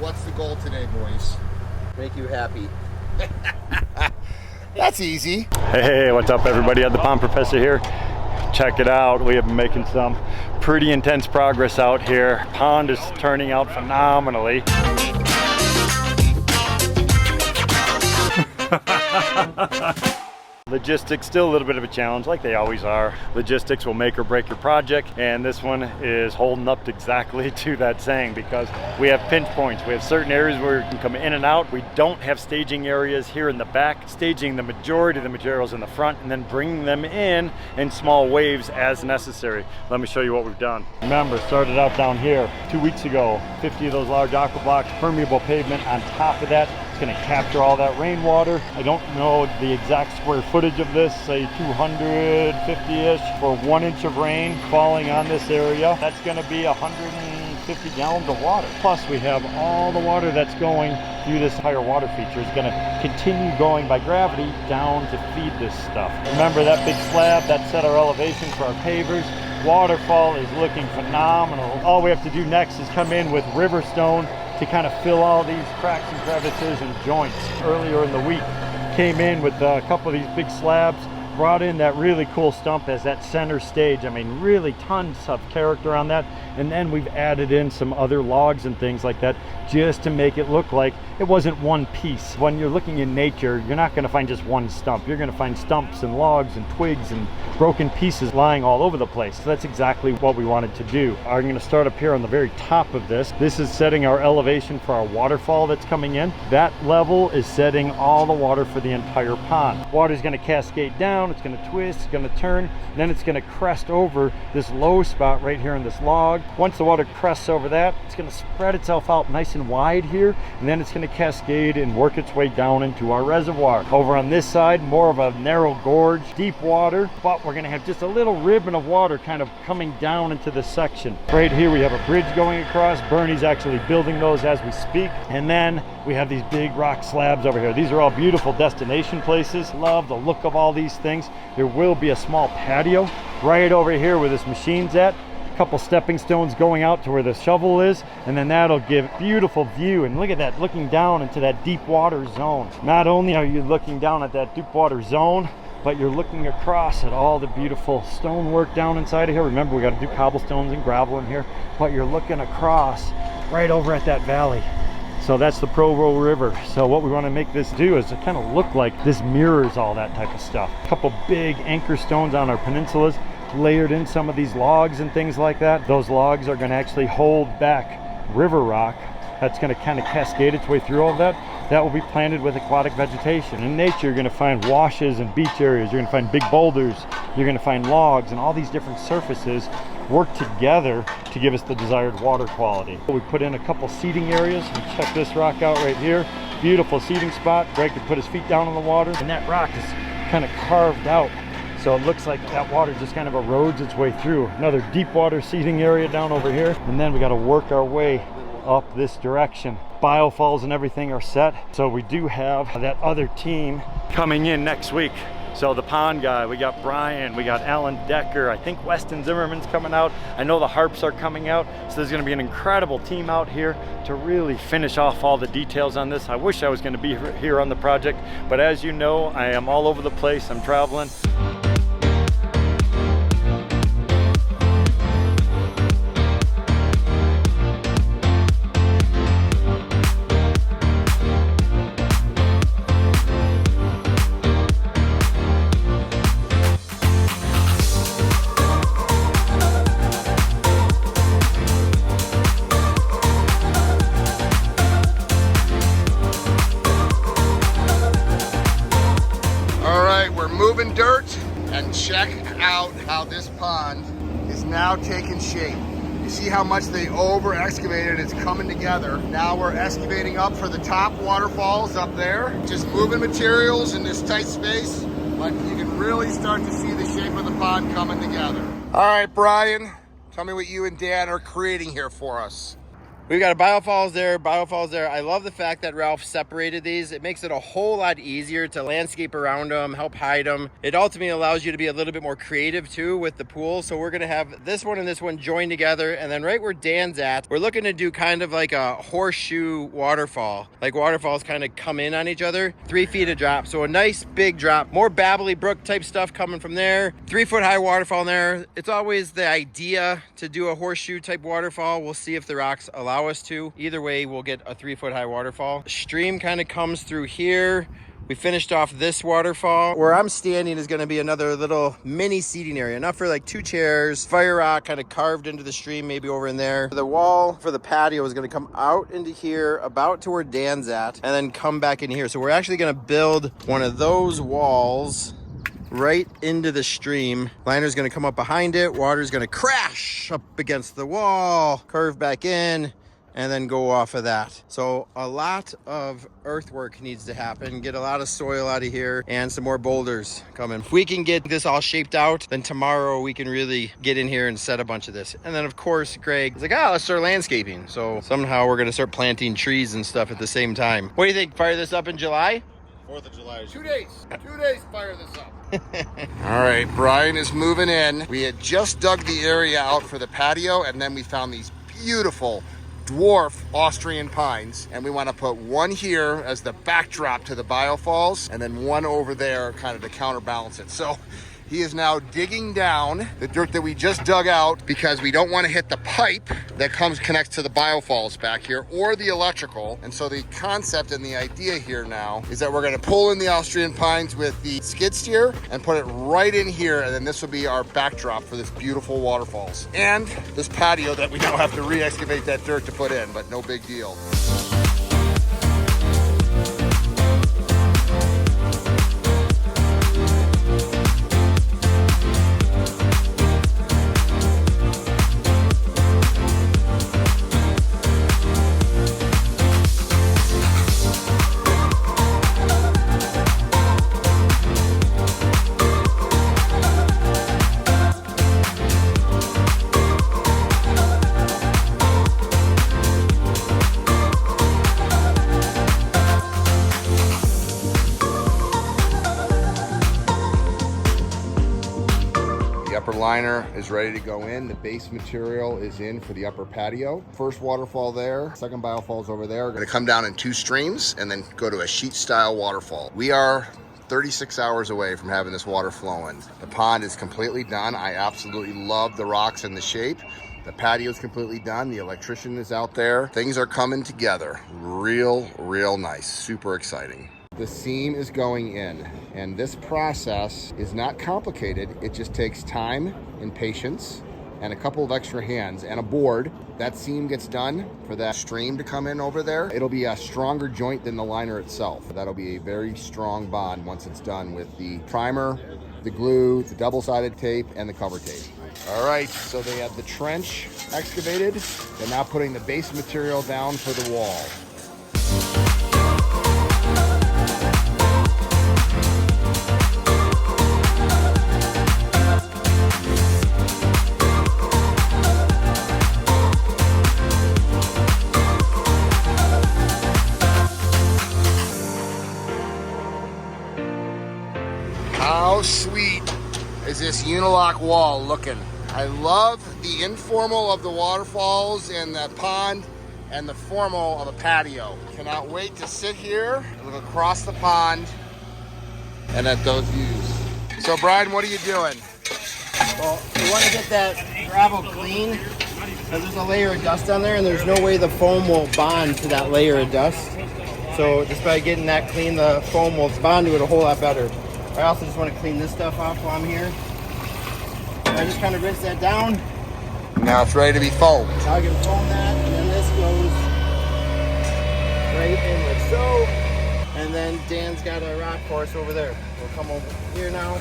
what's the goal today, boys? Make you happy. That's easy. Hey, what's up everybody? The Pond Professor here. Check it out. We have been making some pretty intense progress out here. Pond is turning out phenomenally. Logistics still a little bit of a challenge, like they always are. Logistics will make or break your project, and this one is holding up exactly to that saying, because we have pinch points. We have certain areas where you can come in and out. We don't have staging areas here in the back, staging the majority of the materials in the front and then bringing them in small waves as necessary. Let me show you what we've done. Remember, started out down here 2 weeks ago, 50 of those large AquaBlox, permeable pavement on top of that. Going to capture all that rainwater. I don't know the exact square footage of this, say 250-ish for 1 inch of rain falling on this area. That's going to be 150 gallons of water. Plus we have all the water that's going through this higher water feature is going to continue going by gravity down to feed this stuff. Remember that big slab that set our elevation for our pavers? Waterfall is looking phenomenal. All we have to do next is come in with river stone to kind of fill all these cracks and crevices and joints. Earlier in the week, came in with a couple of these big slabs, brought in that really cool stump as that center stage. I mean, really tons of character on that. And then we've added in some other logs and things like that just to make it look like it wasn't one piece. When you're looking in nature, you're not going to find just one stump. You're going to find stumps and logs and twigs and broken pieces lying all over the place. So that's exactly what we wanted to do. I'm going to start up here on the very top of this. This is setting our elevation for our waterfall that's coming in. That level is setting all the water for the entire pond. Water's going to cascade down, it's going to twist, it's going to turn, then it's going to crest over this low spot right here in this log. Once the water crests over that, it's going to spread itself out nice and wide here, and then it's going to cascade and work its way down into our reservoir. Over on this side, more of a narrow gorge, deep water, but we're going to have just a little ribbon of water kind of coming down into this section. Right here we have a bridge going across. Bernie's actually building those as we speak. And then we have these big rock slabs over here. These are all beautiful destination places. Love the look of all these things. There will be a small patio right over here where this machine's at. Couple stepping stones going out to where the shovel is, and then that'll give beautiful view. And look at that, looking down into that deep water zone. Not only are you looking down at that deep water zone, but you're looking across at all the beautiful stonework down inside of here. Remember, we got to do cobblestones and gravel in here, but you're looking across right over at that valley. So that's the Provo River. So what we want to make this do is to kind of look like this mirrors all that type of stuff. A couple big anchor stones on our peninsulas, layered in some of these logs and things like that. Those logs are going to actually hold back river rock that's going to kind of cascade its way through all of that. That will be planted with aquatic vegetation. In nature, you're going to find washes and beach areas. You're going to find big boulders. You're going to find logs, and all these different surfaces work together to give us the desired water quality. We put in a couple seating areas, and check this rock out right here. Beautiful seating spot. Greg could put his feet down on the water, and that rock is kind of carved out. So it looks like that water just kind of erodes its way through. Another deep water seating area down over here. And then we got to work our way up this direction. Biofalls and everything are set. So we do have that other team coming in next week. So the pond guy, we got Brian, we got Alan Decker, I think Weston Zimmerman's coming out. I know the Harps are coming out. So there's gonna be an incredible team out here to really finish off all the details on this. I wish I was gonna be here on the project, but as you know, I am all over the place, I'm traveling. Moving dirt, and check out how this pond is now taking shape. You see how much they over excavated. It's coming together. Now we're excavating up for the top waterfalls up there. Just moving materials in this tight space, but you can really start to see the shape of the pond coming together. All right, Brian, tell me what you and Dan are creating here for us. We've got a biofalls there, biofalls there. I love the fact that Ralph separated these. It makes it a whole lot easier to landscape around them, help hide them. It ultimately allows you to be a little bit more creative too with the pool. So we're gonna have this one and this one joined together, and then right where Dan's at, we're looking to do kind of like a horseshoe waterfall. Like waterfalls kind of come in on each other, 3 feet of drop. So a nice big drop, more Babbly Brook type stuff coming from there. 3 foot high waterfall in there. It's always the idea to do a horseshoe type waterfall. We'll see if the rocks allow us to. Either way, we'll get a 3 foot high waterfall. The stream kind of comes through here. We finished off this waterfall. Where I'm standing is going to be another little mini seating area, enough for like 2 chairs, fire rock kind of carved into the stream, maybe over in there. The wall for the patio is going to come out into here, about to where Dan's at, and then come back in here. So we're actually going to build one of those walls right into the stream. Liner's going to come up behind it. Water's going to crash up against the wall, curve back in, and then go off of that. So a lot of earthwork needs to happen, get a lot of soil out of here, and some more boulders coming. If we can get this all shaped out, then tomorrow we can really get in here and set a bunch of this. And then of course, Greg is like, let's start landscaping. So somehow we're gonna start planting trees and stuff at the same time. What do you think? Fire this up in July? 4th of July. 2 days. 2 days, fire this up. All right, Brian is moving in. We had just dug the area out for the patio, and then we found these beautiful dwarf Austrian pines, and we want to put one here as the backdrop to the biofalls, and then one over there kind of to counterbalance it. So he is now digging down the dirt that we just dug out because we don't want to hit the pipe that connects to the biofalls back here or the electrical. And so the concept and the idea here now is that we're going to pull in the Austrian pines with the skid steer and put it right in here, and then this will be our backdrop for this beautiful waterfalls and this patio that we now have to re-excavate that dirt to put in, but no big deal. Liner is ready to go in. The base material is in for the upper patio. First waterfall there, second biofalls over there. We're gonna come down in 2 streams and then go to a sheet style waterfall. We are 36 hours away from having this water flowing. The pond is completely done. I absolutely love the rocks and the shape. The patio is completely done. The electrician is out there. Things are coming together. Real nice. Super exciting. The seam is going in, and this process is not complicated. It just takes time and patience and a couple of extra hands and a board. That seam gets done for that stream to come in over there. It'll be a stronger joint than the liner itself. That'll be a very strong bond once it's done with the primer, the glue, the double-sided tape, and the cover tape. All right, so they have the trench excavated. They're now putting the base material down for the wall. How sweet is this Unilock wall looking? I love the informal of the waterfalls and the pond and the formal of a patio. Cannot wait to sit here and look across the pond and at those views. So Brian, what are you doing? Well, we want to get that gravel clean because there's a layer of dust on there, and there's no way the foam will bond to that layer of dust. So just by getting that clean, the foam will bond to it a whole lot better. I also just want to clean this stuff off while I'm here. I just kind of rinse that down. Now it's ready to be foamed. Now I can foam that, and then this goes right in like so. And then Dan's got a rock course over there. We'll come over here now.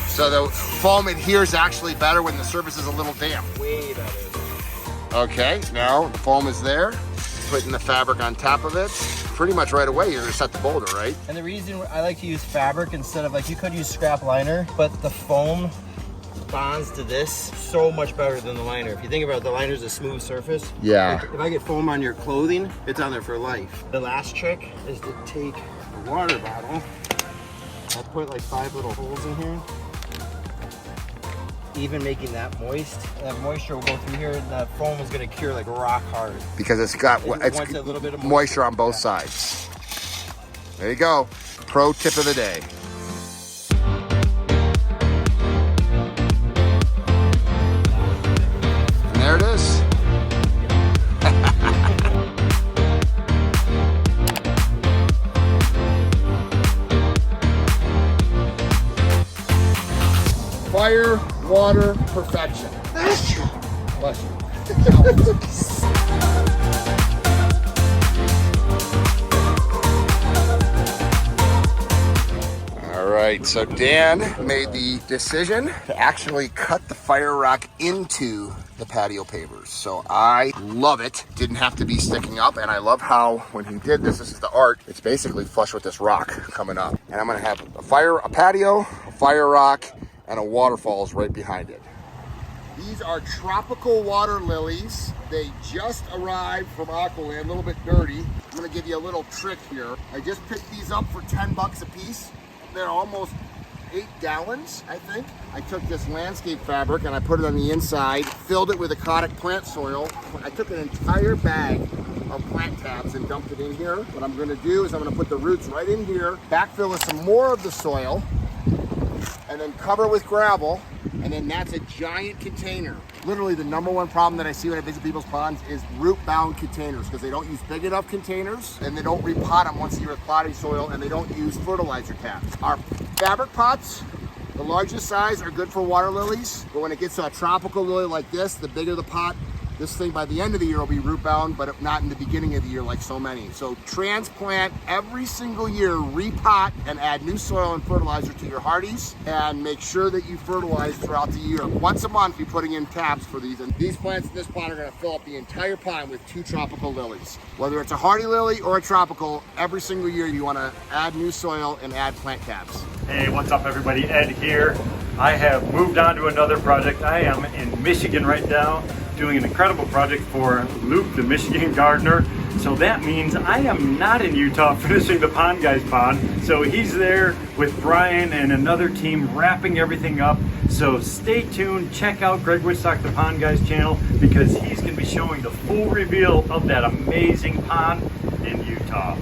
So the foam adheres actually better when the surface is a little damp. Way better. Okay, now the foam is there. Putting the fabric on top of it. Pretty much right away you're gonna set the boulder, right? And the reason I like to use fabric instead of, like, you could use scrap liner, but the foam bonds to this so much better than the liner. If you think about it, the liner's a smooth surface. Yeah. Like, if I get foam on your clothing, it's on there for life. The last trick is to take a water bottle. I'll put like 5 little holes in here. Even making that moist, that moisture will go through here, and the foam is going to cure like rock hard. Because it's got Wants a little bit of moisture on both sides. There you go. Pro tip of the day. And there it is. Fire, water, perfection. Bless you. Bless you. All right, so Dan made the decision to actually cut the fire rock into the patio pavers. So I love it. Didn't have to be sticking up, and I love how when he did this is the art, it's basically flush with this rock coming up. And I'm gonna have a patio, a fire rock, and a waterfalls right behind it. These are tropical water lilies. They just arrived from Aqualand, a little bit dirty. I'm gonna give you a little trick here. I just picked these up for 10 bucks a piece. They're almost 8 gallons, I think. I took this landscape fabric and I put it on the inside, filled it with Aquatic plant soil. I took an entire bag of plant tabs and dumped it in here. What I'm gonna do is I'm gonna put the roots right in here, backfill with some more of the soil, and then cover with gravel, and then that's a giant container. Literally the #1 problem that I see when I visit people's ponds is root-bound containers, because they don't use big enough containers, and they don't repot them once a year with potting soil, and they don't use fertilizer caps. Our fabric pots, the largest size, are good for water lilies, but when it gets to a tropical lily like this, the bigger the pot, this thing by the end of the year will be root bound, but not in the beginning of the year like so many. So transplant every single year, repot, and add new soil and fertilizer to your hardies, and make sure that you fertilize throughout the year. Once a month, you're putting in tabs for these, and these plants in this pond are gonna fill up the entire pond with 2 tropical lilies. Whether it's a hardy lily or a tropical, every single year you wanna add new soil and add plant tabs. Hey, what's up everybody? Ed here. I have moved on to another project. I am in Michigan right now, doing an incredible project for Luke, the Michigan gardener. So that means I am not in Utah finishing the Pond Guys pond. So he's there with Brian and another team wrapping everything up. So stay tuned, check out Greg Wittstock, the Pond Guys channel, because he's gonna be showing the full reveal of that amazing pond in Utah.